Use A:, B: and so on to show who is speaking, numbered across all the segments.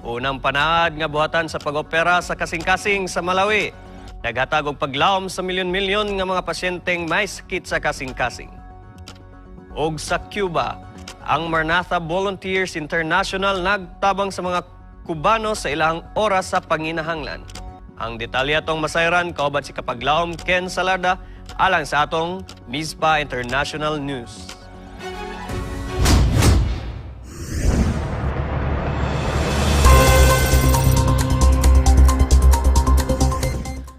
A: Unang panaad nga buhatan sa pag-opera sa kasing-kasing sa Malawi. Naghatag og paglawom sa milyon-milyon nga mga pasyenteng may sakit sa kasing-kasing. Og sa Cuba, ang Maranatha Volunteers International nagtabang sa mga Kubano sa ilang oras sa panginahanglan. Ang detalye atong masayran kauban si Kapaglawom Ken Salarda alang sa atong MISPA International News.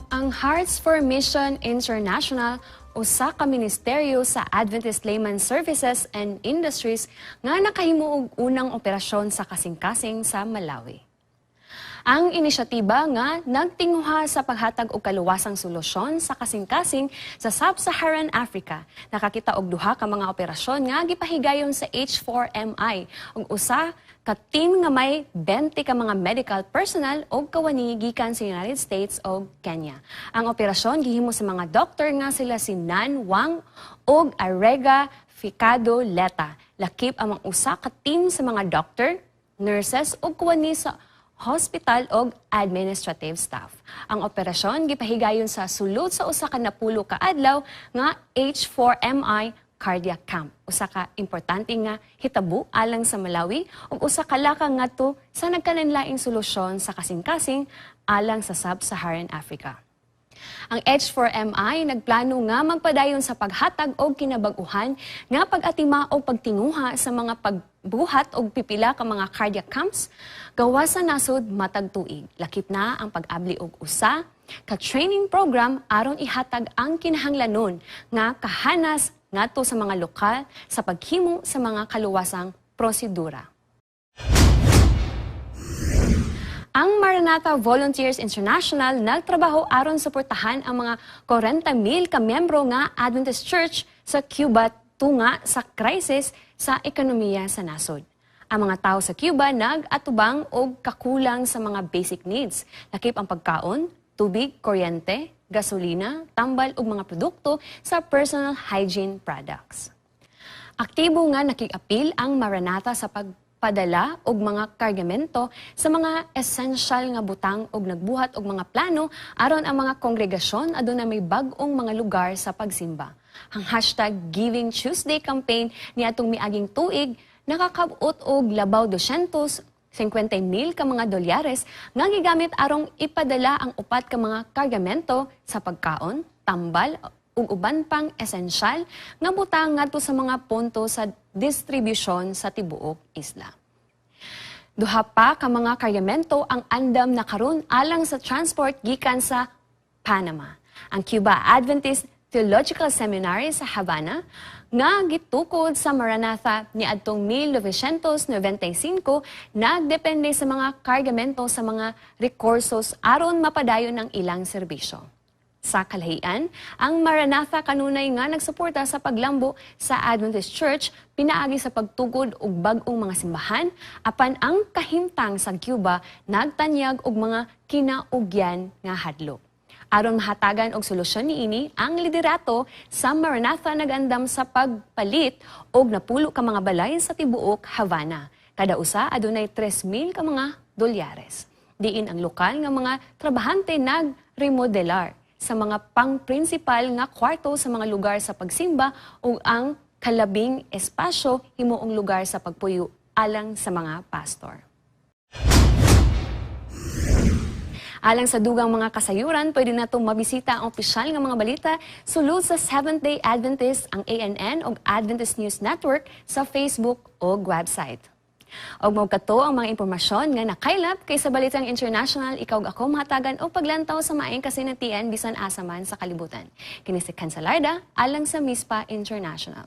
B: Ang Hearts for Mission International usa ka ministeryo sa Adventist Layman Services and Industries nga nakahimuog unang operasyon sa kasing-kasing sa Malawi. Ang inisyatiba nga nagtinguha sa paghatag og kaluwasang solusyon sa kasing-kasing sa Sub-Saharan Africa. Nakakita og duha ka mga operasyon nga gipahigayon sa H4MI ug usa ka team nga may 20 ka mga medical personnel og kawani gikan sa United States ug Kenya. Ang operasyon gihimo sa mga doktor nga sila si Nan Wang ug Arega Ficado Leta. Lakip ang usa ka team sa mga doctor, nurses ug kawani sa hospital o administrative staff. Ang operasyon gipahigayon sa sulod sa usa ka napulo ka adlaw nga H4MI cardiac camp. Usa ka importante nga hitabo alang sa Malawi ug usa ka laka ngadto sa nagkananlaing solusyon sa kasing-kasing alang sa Sub-Saharan Africa. Ang H4MI nagplano nga magpadayon sa paghatag og kinabag-uhan nga pag-atima o pagtinguha sa mga pagbuhat og pipila ka mga cardiac camps gawas sa nasod matag tuig. Lakip na ang pag-abli og usa ka training program aron ihatag ang kinahanglanon nga kahanas ngadto sa mga lokal sa paghimo sa mga kaluwasang prosedura. Ang Maranatha Volunteers International nagtrabaho aron suportahan ang mga 40,000 ka miyembro nga Adventist Church sa Cuba tunga sa krisis sa ekonomiya sa nasod. Ang mga tao sa Cuba nag-atubang og kakulang sa mga basic needs, lakip ang pagkaon, tubig, kuryente, gasolina, tambal ug mga produkto sa personal hygiene products. Aktibo nga nakig-apil ang Maranatha sa padala og mga kargamento sa mga essential nga butang og nagbuhat og mga plano aron ang mga kongregasyon aduna may bag-ong mga lugar sa pagsimba. Ang #Giving Tuesday campaign niadtong miaging tuig nakakab-ot og labaw 250,000 ka mga dolyares nga gigamit arong ipadala ang upat ka mga kargamento sa pagkaon, tambal ug uban pang esensyal nga butang ngadto sa mga punto sa distribusyon sa tibuok isla. Duha pa ka mga kargamento ang andam na karon alang sa transport gikan sa Panama. Ang Cuba Adventist Theological Seminary sa Havana nga gitukod sa Maranatha niadtong 1995 nagdepende sa mga kargamento sa mga rekursos aron mapadayon ang ilang serbisyo. Sa kalahian, ang Maranatha kanunay nga nagsuporta sa paglambo sa Adventist Church pinaagi sa pagtugod og bag-ong mga simbahan apan ang kahimtang sa Cuba nagtanyag og mga kinaugyan nga hadlok. Aron mahatagan og solusyon niini, ang liderato sa Maranatha nagandam sa pagpalit og napulo ka mga balay sa tibuok Havana. Kada usa adunay 3,000 ka mga dolyares. Diin ang lokal nga mga trabahante nag-remodelar sa mga pang-prinsipal nga kwarto sa mga lugar sa pagsimba ug ang kalabing espasyo himuong lugar sa pagpuyo alang sa mga pastor. Alang sa dugang mga kasayuran, pwede natong mabisita ang opisyal nga mga balita sulod sa Seventh-day Adventist, ang ANN o Adventist News Network sa Facebook o website. Og magkato ang mga impormasyon nga nakailap kay sa Balitang International, ikaw ako mahatagan o paglantaw sa maayong kasinatian bisan asa man sa kalibutan. Kini si Ken Salarda alang sa MISPA International.